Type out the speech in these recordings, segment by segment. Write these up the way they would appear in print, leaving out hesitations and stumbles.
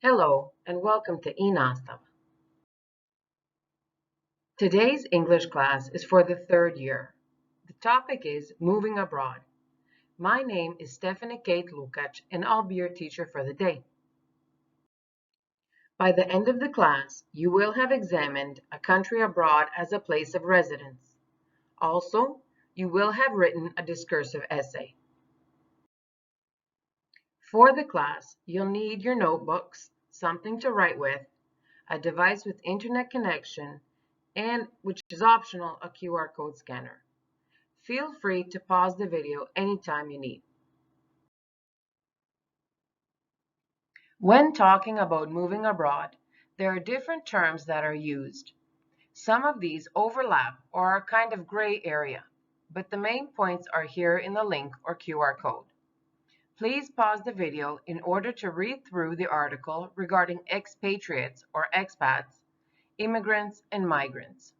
Hello and welcome to i-nastava. Today's English class is for the third year. The topic is moving abroad. My name is Stephanie Kate Lukač and I'll be your teacher for the day. By the end of the class, you will have examined a country abroad as a place of residence. Also, you will have written a discursive essay. For the class, you'll need your notebooks, something to write with, a device with internet connection, and, which is optional, a QR code scanner. Feel free to pause the video anytime you need. When talking about moving abroad, there are different terms that are used. Some of these overlap or are kind of gray area, but the main points are here in the link or QR code. Please pause the video in order to read through the article regarding expatriates or expats, immigrants, and migrants.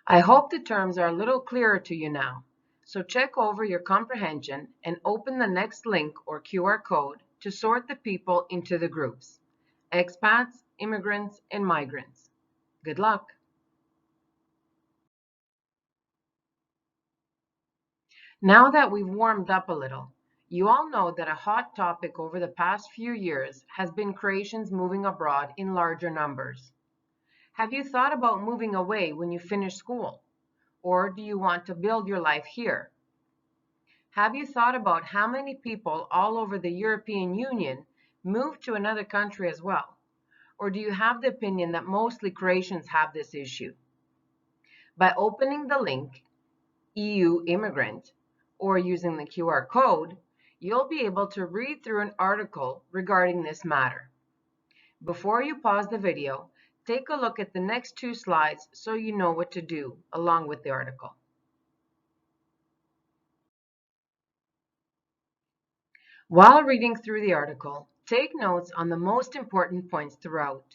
I hope the terms are a little clearer to you now, so check over your comprehension and open the next link or QR code to sort the people into the groups: expats, immigrants, and migrants. Good luck! Now that we've warmed up a little, you all know that a hot topic over the past few years has been Croatians moving abroad in larger numbers. Have you thought about moving away when you finish school? Or do you want to build your life here? Have you thought about how many people all over the European Union move to another country as well? Or do you have the opinion that mostly Croatians have this issue? By opening the link, EU Immigrant, or using the QR code, you'll be able to read through an article regarding this matter. Before you pause the video, take a look at the next two slides so you know what to do along with the article. While reading through the article, take notes on the most important points throughout.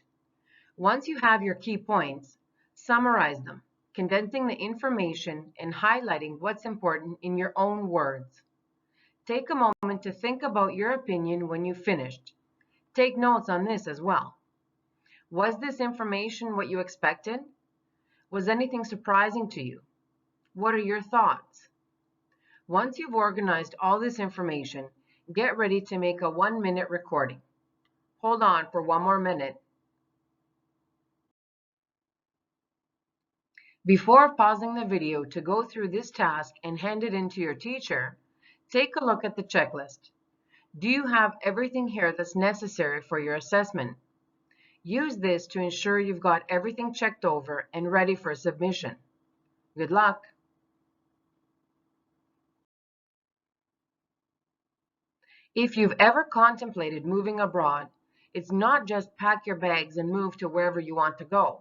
Once you have your key points, summarize them, condensing the information and highlighting what's important in your own words. Take a moment to think about your opinion when you've finished. Take notes on this as well. Was this information what you expected? Was anything surprising to you? What are your thoughts? Once you've organized all this information, get ready to make a 1-minute recording. Hold on for 1 more minute. Before pausing the video to go through this task and hand it in to your teacher, take a look at the checklist. Do you have everything here that's necessary for your assessment? Use this to ensure you've got everything checked over and ready for submission. Good luck! If you've ever contemplated moving abroad, it's not just pack your bags and move to wherever you want to go.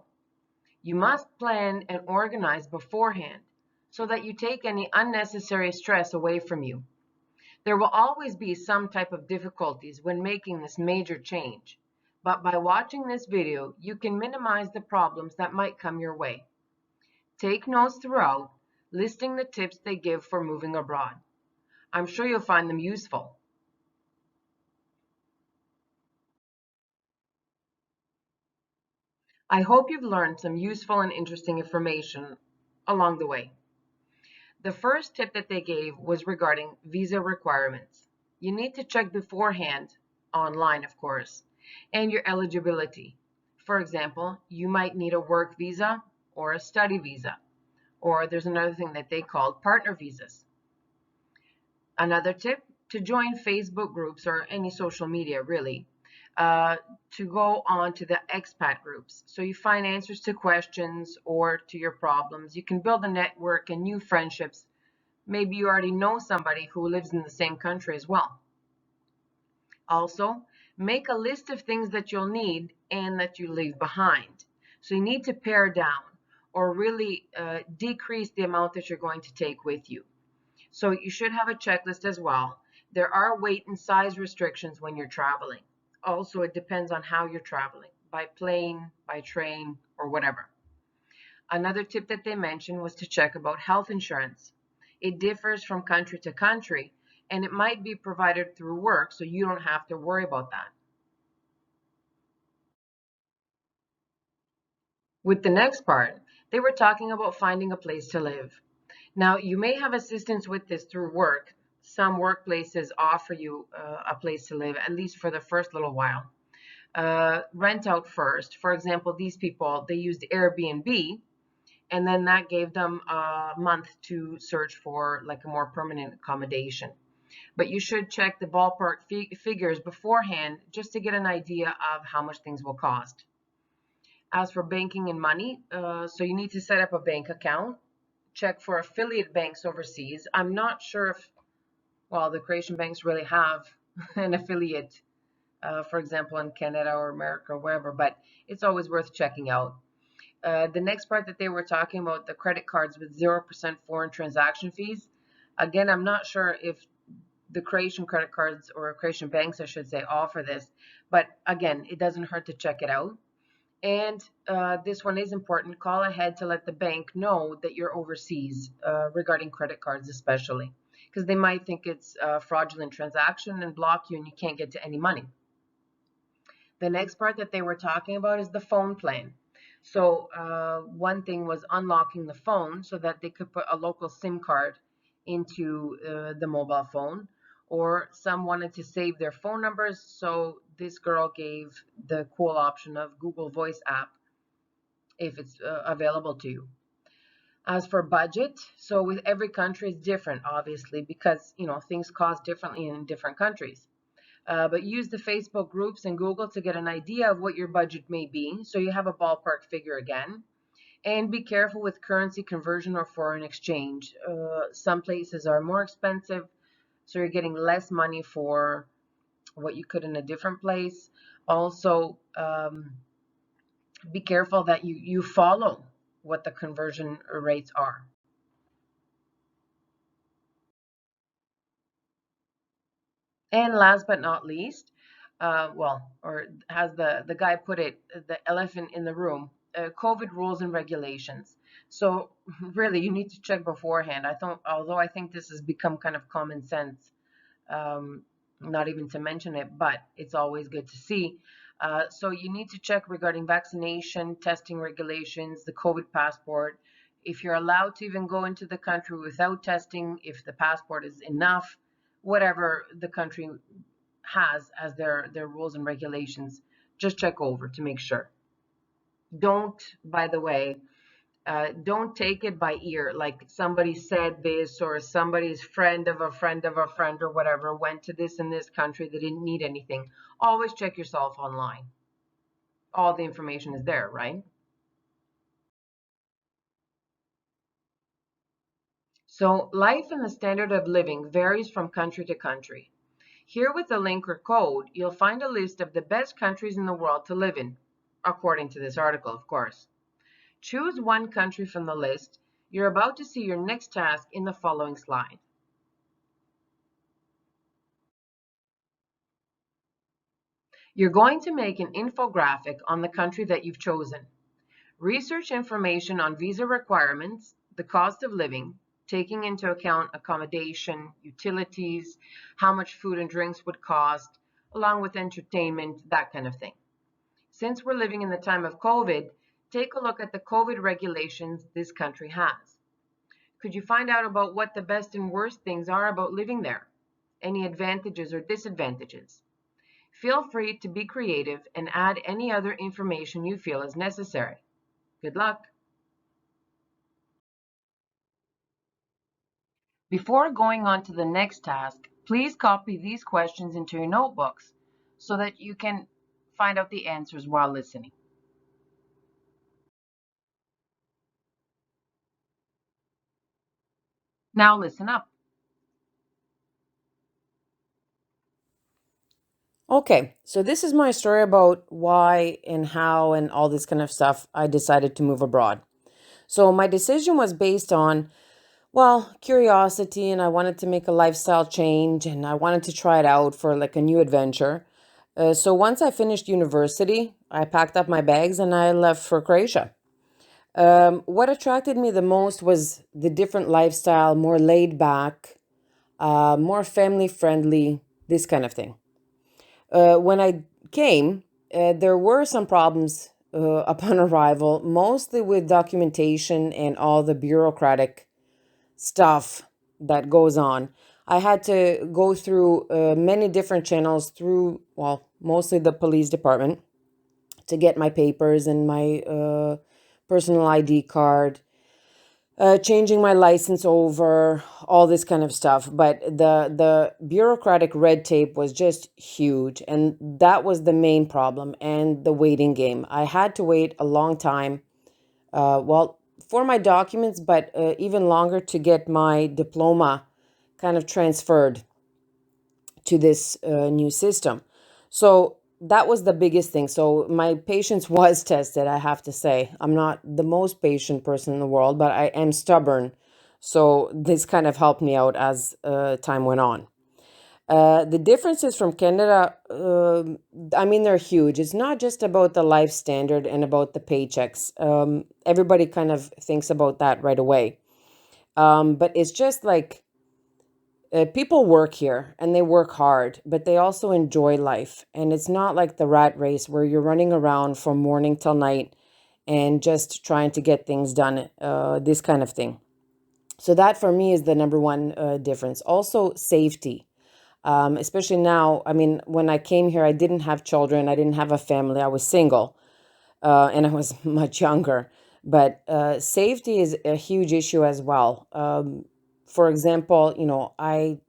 You must plan and organize beforehand so that you take any unnecessary stress away from you. There will always be some type of difficulties when making this major change, but by watching this video, you can minimize the problems that might come your way. Take notes throughout, listing the tips they give for moving abroad. I'm sure you'll find them useful. I hope you've learned some useful and interesting information along the way. The first tip that they gave was regarding visa requirements. You need to check beforehand, online of course, and your eligibility. For example, you might need a work visa or a study visa, or there's another thing that they call partner visas. Another tip, to join Facebook groups or any social media really, to go on to the expat groups. So you find answers to questions or to your problems. You can build a network and new friendships. Maybe you already know somebody who lives in the same country as well. Also, make a list of things that you'll need and that you leave behind. So you need to pare down or really decrease the amount that you're going to take with you. So you should have a checklist as well. There are weight and size restrictions when you're traveling. Also, it depends on how you're traveling, by plane, by train, or whatever. Another tip that they mentioned was to check about health insurance. It differs from country to country, and it might be provided through work, so you don't have to worry about that. With the next part, they were talking about finding a place to live. Now, you may have assistance with this through work. Some workplaces offer you a place to live, at least for the first little while. Rent out first. For example, these people, they used Airbnb, and then that gave them a month to search for like a more permanent accommodation. But you should check the ballpark figures beforehand just to get an idea of how much things will cost. As for banking and money, so you need to set up a bank account, check for affiliate banks overseas. I'm not sure if, well, the Croatian banks really have an affiliate, for example, in Canada or America or wherever, but it's always worth checking out. The next part that they were talking about, the credit cards with 0% foreign transaction fees. Again, I'm not sure if the Croatian credit cards or Croatian banks, I should say, offer this, but again, it doesn't hurt to check it out. And this one is important. Call ahead to let the bank know that you're overseas regarding credit cards, especially because they might think it's a fraudulent transaction and block you and you can't get to any money. The next part that they were talking about is the phone plan. So one thing was unlocking the phone so that they could put a local SIM card into the mobile phone, or some wanted to save their phone numbers. So this girl gave the cool option of Google Voice app if it's available to you. As for budget, so with every country is different, obviously, because things cost differently in different countries. But use the Facebook groups and Google to get an idea of what your budget may be, so you have a ballpark figure again. And be careful with currency conversion or foreign exchange. Some places are more expensive, so you're getting less money for what you could in a different place. Also, be careful that you follow what the conversion rates are. And last but not least, or as the guy put it, the elephant in the room, COVID rules and regulations. So really, you need to check beforehand. Although I think this has become kind of common sense, not even to mention it, but it's always good to see. So you need to check regarding vaccination, testing regulations, the COVID passport, if you're allowed to even go into the country without testing, if the passport is enough, whatever the country has as their rules and regulations, just check over to make sure. Don't, by the way, don't take it by ear, like somebody said this or somebody's friend of a friend of a friend or whatever went to this and this country, they didn't need anything. Always check yourself online. All the information is there, right? So life and the standard of living varies from country to country. Here with the link or code, you'll find a list of the best countries in the world to live in, according to this article, of course. Choose one country from the list. You're about to see your next task in the following slide. You're going to make an infographic on the country that you've chosen. Research information on visa requirements, the cost of living, taking into account accommodation, utilities, how much food and drinks would cost, along with entertainment, that kind of thing. Since we're living in the time of COVID, take a look at the COVID regulations this country has. Could you find out about what the best and worst things are about living there? Any advantages or disadvantages? Feel free to be creative and add any other information you feel is necessary. Good luck! Before going on to the next task, please copy these questions into your notebooks so that you can find out the answers while listening. Now listen up. Okay, so this is my story about why and how and all this kind of stuff I decided to move abroad. So my decision was based on, well, curiosity, and I wanted to make a lifestyle change and I wanted to try it out for like a new adventure. So once I finished university, I packed up my bags and I left for Croatia. What attracted me the most was the different lifestyle, more laid back. more family friendly, this kind of thing. When I came, there were some problems upon arrival, mostly with documentation and all the bureaucratic stuff that goes on. I had to go through many different channels through, well, mostly the police department to get my papers and my personal ID card, changing my license over, all this kind of stuff. But the bureaucratic red tape was just huge, and that was the main problem. And the waiting game. I had to wait a long time. Well, for my documents, but even longer to get my diploma kind of transferred to this new system. So that was the biggest thing. So my patience was tested, I have to say. I'm not the most patient person in the world, but I am stubborn. So this kind of helped me out as time went on. The differences from Canada, I mean, they're huge. It's not just about the life standard and about the paychecks. Everybody kind of thinks about that right away. But it's just like people work here and they work hard, but they also enjoy life. And it's not like the rat race where you're running around from morning till night and just trying to get things done, this kind of thing. So that for me is the number one difference. Also, safety. Especially now, I mean, when I came here, I didn't have children, I didn't have a family, I was single, and I was much younger. But safety is a huge issue as well. For example, I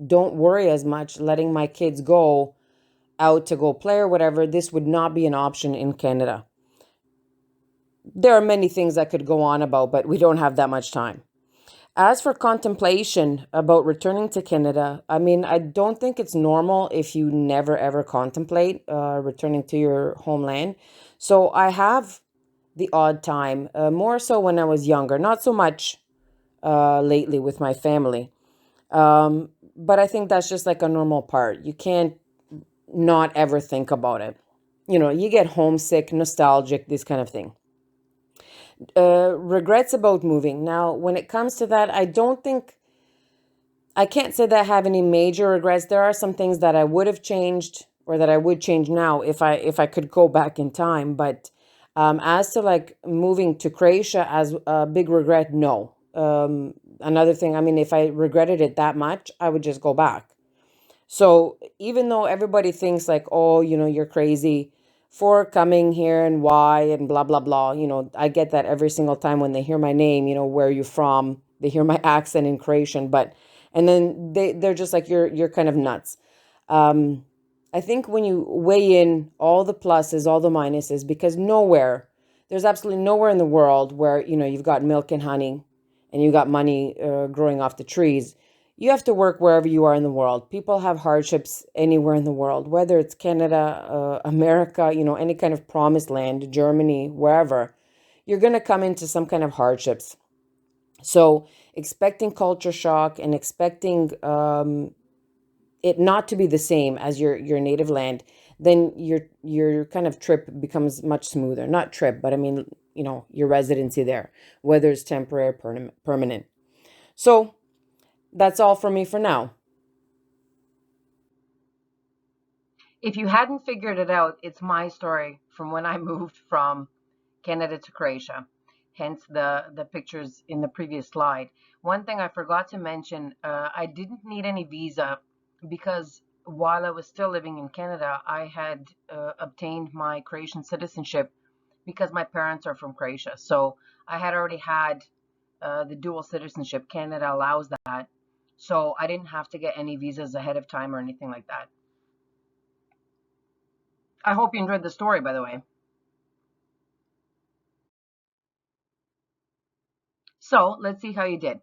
don't worry as much letting my kids go out to go play or whatever. This would not be an option in Canada. There are many things I could go on about, but we don't have that much time. As for contemplation about returning to Canada, I mean, I don't think it's normal if you never ever contemplate returning to your homeland. So I have the odd time, more so when I was younger, not so much lately with my family. But I think that's just like a normal part. You can't not ever think about it. You get homesick, nostalgic, this kind of thing. Regrets about moving. Now, when it comes to that, I can't say that I have any major regrets. There are some things that I would have changed or that I would change now if I could go back in time. But as to like moving to Croatia as a big regret, no. Another thing, I mean, if I regretted it that much, I would just go back. So even though everybody thinks like, oh, you're crazy for coming here and why and blah blah blah, I get that every single time when they hear my name, where are you from? They hear my accent in Croatian, but and then they're just like you're kind of nuts. Um, I think when you weigh in all the pluses, all the minuses, because there's absolutely nowhere in the world where you've got milk and honey, and you got money growing off the trees. You have to work wherever you are in the world. People have hardships anywhere in the world, whether it's Canada, America, any kind of promised land, Germany, wherever. You're going to come into some kind of hardships. So expecting culture shock and expecting it not to be the same as your native land, then your kind of trip becomes much smoother. Not trip, but I mean, your residency there, whether it's temporary or permanent. So that's all from me for now. If you hadn't figured it out, it's my story from when I moved from Canada to Croatia, hence the pictures in the previous slide. One thing I forgot to mention, I didn't need any visa because while I was still living in Canada, I had obtained my Croatian citizenship because my parents are from Croatia. So I had already had the dual citizenship. Canada allows that. So I didn't have to get any visas ahead of time or anything like that. I hope you enjoyed the story, by the way. So let's see how you did.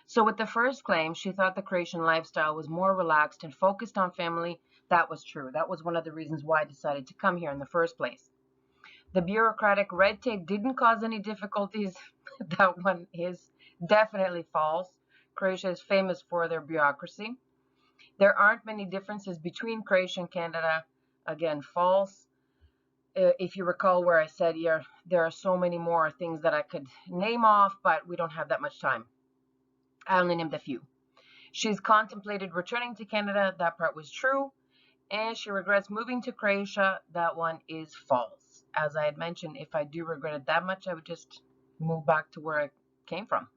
So with the first claim, she thought the Croatian lifestyle was more relaxed and focused on family. That was true. That was one of the reasons why I decided to come here in the first place. The bureaucratic red tape didn't cause any difficulties. That one is definitely false. Croatia is famous for their bureaucracy. There aren't many differences between Croatia and Canada. Again, false. If you recall where I said here, there are so many more things that I could name off, but we don't have that much time. I only named a few. She's contemplated returning to Canada. That part was true. And she regrets moving to Croatia. That one is false. As I had mentioned, if I do regret it that much, I would just move back to where I came from.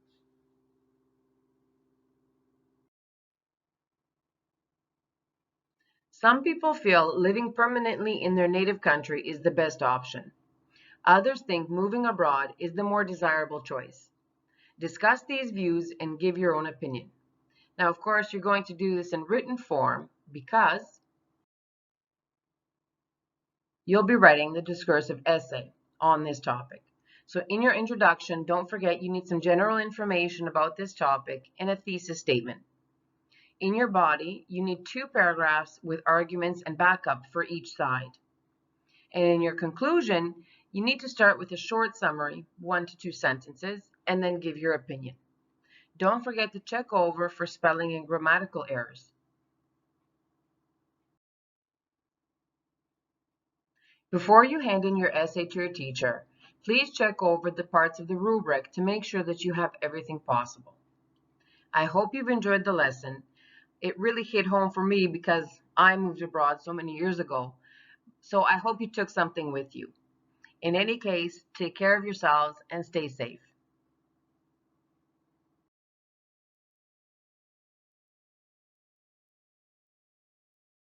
Some people feel living permanently in their native country is the best option. Others think moving abroad is the more desirable choice. Discuss these views and give your own opinion. Now, of course, you're going to do this in written form because you'll be writing the discursive essay on this topic. So in your introduction, don't forget you need some general information about this topic and a thesis statement. In your body, you need 2 paragraphs with arguments and backup for each side. And in your conclusion, you need to start with a short summary, 1 to 2 sentences, and then give your opinion. Don't forget to check over for spelling and grammatical errors. Before you hand in your essay to your teacher, please check over the parts of the rubric to make sure that you have everything possible. I hope you've enjoyed the lesson. It really hit home for me because I moved abroad so many years ago. So I hope you took something with you. In any case, take care of yourselves and stay safe.